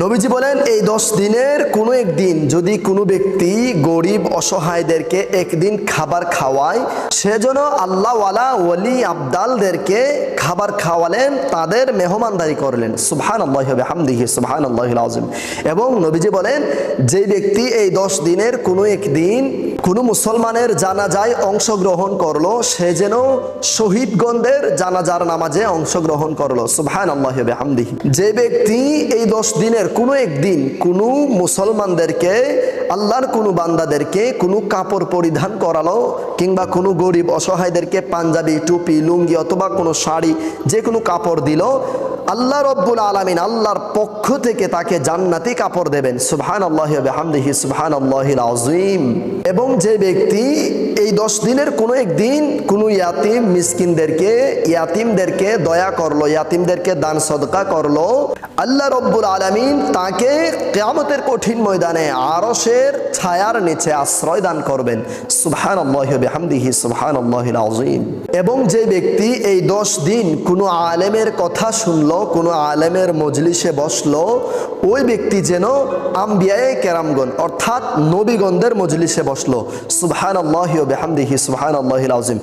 নবীজি বলেন, এই 10 দিনের কোনো একদিন যদি কোনো ব্যক্তি গরিব অসহায়দেরকে একদিন খাবার খাওয়ায়, সেজন্য আল্লাহওয়ালা ওলি আবদালদেরকে খাবার খাওয়ালেন, তাদের মেহমানদারি করলেন। সুবহানাল্লাহি ওয়া বিহামদিহি সুবহানাল্লাহিল আযীম। এবং নবীজি বলেন, যে ব্যক্তি এই 10 দিনের কোনো একদিন কোনো মুসলমানের জানাজায় অংশগ্রহণ করলো, সে যেন শহীদগণদের জানাজার নামাজে অংশগ্রহণ করলো। সুবহানাল্লাহি ওয়া বিহামদিহি। যে ব্যক্তি এই 10 দিনের কোনো একদিন কোনো মুসলমানদেরকে, আল্লাহর কোনো বান্দাদেরকে কোনো কাপড় পরিধান করালো, কিংবা কোনো গরিব অসহায়দেরকে পাঞ্জাবি, টুপি, লুঙ্গি অথবা কোনো শাড়ি, যে কোনো কাপড় দিল, আল্লাহ রব্বুল আলামিন আল্লাহর পক্ষ থেকে তাকে জান্নাতি কাপড় দেবেন। সুবহানাল্লাহি ওয়া বিহামদিহি সুবহানাল্লাহিল আযীম। এবং যে ব্যক্তি এই 10 দিনের কোনো একদিন কোনো ইয়াতিম ইয়াতিমদেরকে দয়া করলো, ইয়াতিমদেরকে দান সদকা করলো, আল্লাহ রব্বুল আলামিন তাকে কিয়ামতের কঠিন ময়দানে আরশের ছায়ার নিচে আশ্রয় দান করবেন। সুবহানাল্লাহি ওয়া বিহামদিহি সুবহানাল্লাহিল আযীম। এবং যে ব্যক্তি এই 10 দিন কোনো আলেমের কথা শুনলো, কোনো আলেমের মজলিসে বসলো, ওই ব্যক্তি যেন আম্বিয়ায়ে কেরামগণ অর্থাৎ নবীগণদের মজলিসে বসলো। সুবহানাল্লাহি ওয়া বিহামদিহি সুবহানাল্লাহিল আযীম।